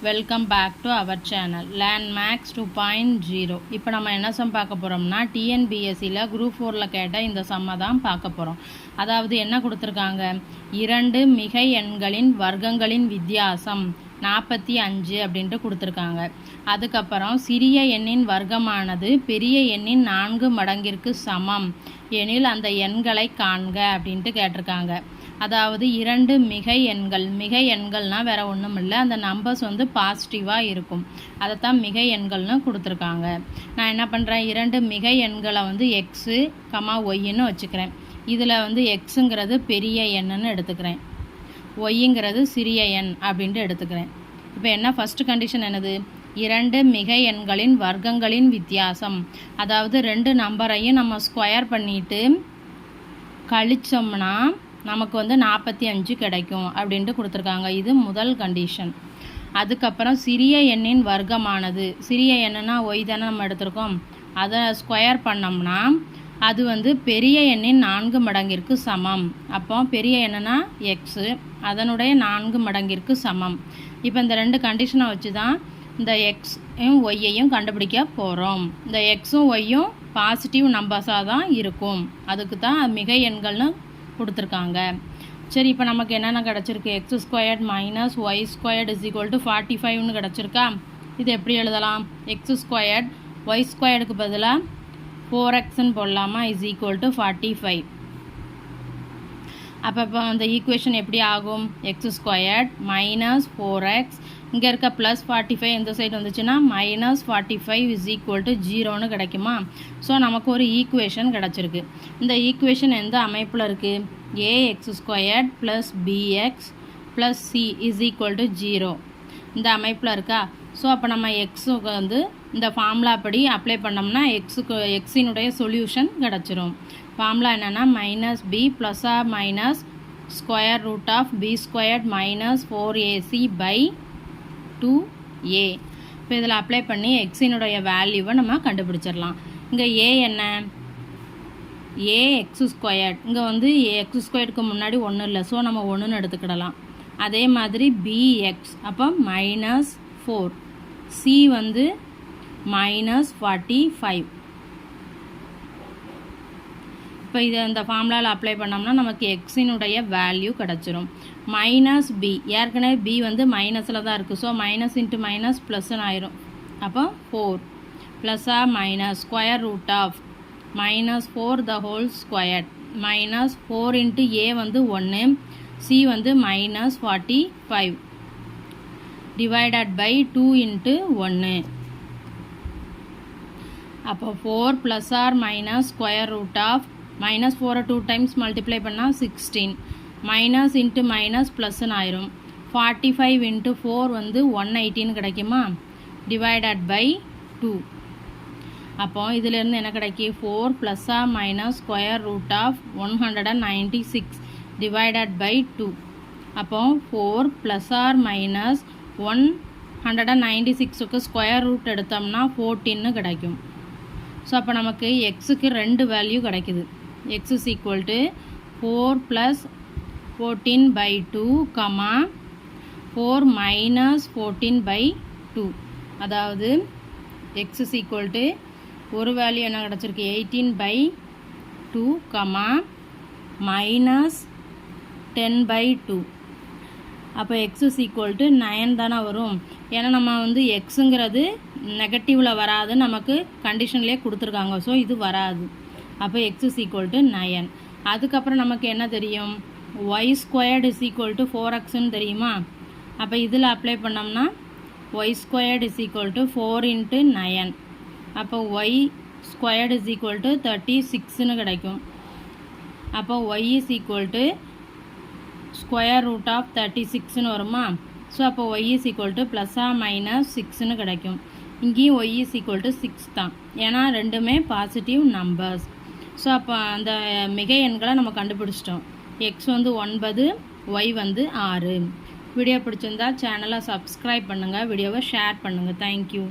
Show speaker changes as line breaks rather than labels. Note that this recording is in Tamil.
Welcome back to our channel learn maths 2.0. இப்போ நம்ம என்ன சம் பார்க்க போகிறோம்னா டிஎன்பிஎஸ்சியில் குரூப் 4ல் கேட்ட இந்த சம்மை தான் பார்க்க போகிறோம். அதாவது என்ன கொடுத்துருக்காங்க, 2 மிகை எண்களின் வர்க்கங்களின் வித்தியாசம் 45 அப்படின்ட்டு கொடுத்துருக்காங்க. அதுக்கப்புறம் சிறிய எண்ணின் வர்க்கமானது பெரிய எண்ணின் 4 மடங்கிற்கு சமம் எனில் அந்த எண்களை காண்க அப்படின்ட்டு கேட்டிருக்காங்க. அதாவது 2 மிகை எண்கள்னால் வேறு ஒன்றும் இல்லை, அந்த நம்பர்ஸ் பாசிட்டிவாக இருக்கும், அதைத்தான் மிகை எண்கள்னு கொடுத்துருக்காங்க. நான் என்ன பண்ணுறேன், 2 மிகை எண்களை எக்ஸு ஒய்ன்னு வச்சுக்கிறேன். இதில் எக்ஸுங்கிறது பெரிய எண்ணுன்னு எடுத்துக்கிறேன், ஒய்ங்கிறது சிறிய எண் அப்படின்ட்டு எடுத்துக்கிறேன். இப்போ என்ன ஃபஸ்ட்டு கண்டிஷன் என்னது, 2 மிகை எண்களின் வர்க்கங்களின் வித்தியாசம். அதாவது 2 நம்பரையும் நம்ம ஸ்கொயர் பண்ணிவிட்டு கழிச்சோம்னா நமக்கு 45 கிடைக்கும் அப்படின்ட்டு கொடுத்துருக்காங்க. இது முதல் கண்டிஷன். அதுக்கப்புறம் சிறிய எண்ணின் வர்க்கமானது, சிறிய எண்ணுனா ஒய் தானே நம்ம எடுத்திருக்கோம், அதை ஸ்கொயர் பண்ணோம்னா அது பெரிய எண்ணின் 4 மடங்கிற்கு சமம். அப்போ பெரிய எண்ணுனா எக்ஸு, அதனுடைய 4 மடங்கிற்கு சமம். இப்போ இந்த 2 கண்டிஷனை வச்சு தான் இந்த எக்ஸையும் ஒய்யையும் கண்டுபிடிக்க போகிறோம். இந்த எக்ஸும் ஒய்யும் பாசிட்டிவ் நம்பர்ஸாக தான் இருக்கும், அதுக்கு தான் மிகை எண்கள்னு கொடுத்துருக்காங்க. சரி, இப்போ நமக்கு என்னென்ன கிடச்சிருக்கு, x squared minus y squared is equal to 45ன்னு கிடச்சிருக்கா. இது எப்படி எழுதலாம், எக்ஸ் ஸ்கொயர்ட் ஒய் ஸ்கொயர்டுக்கு பதிலாக 4xன்னு போடலாமா, இஸ் ஈக்குவல் டு 45. அப்போ அந்த ஈக்குவேஷன் எப்படி ஆகும், எக்ஸ் ஸ்கொயர்ட் மைனஸ் 4x, இங்கே இருக்க ப்ளஸ் 45 இந்த சைடு வந்துச்சுன்னா மைனஸ் 45 இஸ் ஈக்குவல் டு 0ன்னு கிடைக்குமா. ஸோ நமக்கு ஒரு ஈக்குவேஷன் கிடச்சிருக்கு. இந்த ஈக்குவேஷன் எந்த அமைப்பில் இருக்குது, a x squared plus b x plus c is equal to 0 இந்த அமைப்பில் இருக்கா. ஸோ அப்போ நம்ம எக்ஸுக்கு இந்த ஃபார்முலா படி அப்ளை பண்ணோம்னா எக்ஸினுடைய சொல்யூஷன் கிடச்சிரும். ஃபார்முலா என்னென்னா minus b plus or minus square root of b squared minus 4ac by 2a. இப்போ இதில் அப்ளை பண்ணி எக்ஸினுடைய வேல்யூவை நம்ம கண்டுபிடிச்சிடலாம். இங்கே ஏ என்ன, ஏ எக்ஸ் ஸ்கொயர்ட், இங்கே எக்ஸ் ஸ்கொயர்டுக்கு முன்னாடி ஒன்றும் இல்லை, ஸோ நம்ம 1ன்னு எடுத்துக்கிடலாம். அதே மாதிரி பிஎக்ஸ் அப்போ மைனஸ் 4, சி மைனஸ் 45. இப்போ இதை இந்த ஃபார்முலாவில் அப்ளை பண்ணோம்னா நமக்கு எக்ஸினுடைய வேல்யூ கிடச்சிரும். மைனஸ் பி, ஏற்கனவே பி மைனஸில் தான் இருக்குது, ஸோ மைனஸ் இன்ட்டு மைனஸ் ப்ளஸ்ன்னு ஆயிரும். அப்போ 4 ப்ளஸ்ஸா minus square root of minus 4 the whole square minus 4 into A 1, C minus 45 divided by 2 into 1. அப்போ 4 plus or minus square root of minus 4 2 times multiply பண்ணால் 16, மைனஸ் இன்ட்டு மைனஸ் ப்ளஸ்ன்னு ஆயிரும். 45 இன்ட்டு 4 180ன்னு கிடைக்குமா, டிவைடட் பை 2. அப்போ இதிலேருந்து என்ன கிடைக்கி, 4 plus or minus square root of 196 divided by 2. அப்போ 4 ப்ளஸ் ஆர் மைனஸ் 196க்கு ஸ்கொயர் ரூட் எடுத்தோம்னா 14ன்னு கிடைக்கும். ஸோ அப்போ நமக்கு எக்ஸுக்கு 2 வேல்யூ கிடைக்குது. X is equal to 4 plus 14 by 2 4 minus 14 by 2. அதாவது எக்ஸ் இஸ் ஈக்குவல் டு ஒரு வேல்யூ என்ன கிடச்சிருக்கு, 18 பை 2 மைனஸ் 10 பை 2. அப்போ எக்ஸ் இஸ் ஈக்குவல் டு 9 தானே வரும். ஏன்னா நம்ம எக்ஸுங்கிறது நெகட்டிவில் வராது, நமக்கு கண்டிஷன்லேயே கொடுத்துருக்காங்க, ஸோ இது வராது. அப்போ எக்ஸ் இஸ் ஈக்குவல் டு 9. அதுக்கப்புறம் நமக்கு என்ன தெரியும், y squared is equal to 4xன்னு தெரியுமா. அப்போ இதில் அப்ளை பண்ணோம்னா y squared is equal to 4 into 9. அப்போ y squared is equal to 36ன்னு கிடைக்கும். அப்போ y is equal to square root of 36ன்னு வருமா. ஸோ அப்போ ஒய் இஸ் ஈக்குவல் டு ப்ளஸ்ஸா மைனஸ் 6ன்னு கிடைக்கும். இங்கேயும் ஒய் இஸ் ஈக்குவல் டு 6 தான், ஏன்னா ரெண்டுமே பாசிட்டிவ் நம்பர்ஸ். ஸோ அப்போ அந்த மிகை எண்களை நம்ம கண்டுபிடிச்சிட்டோம். X 9, Y 6. வீடியோ பிடிச்சிருந்தா சேனலை சப்ஸ்கிரைப் பண்ணுங்கள், வீடியோவை ஷேர் பண்ணுங்கள். தேங்க்யூ.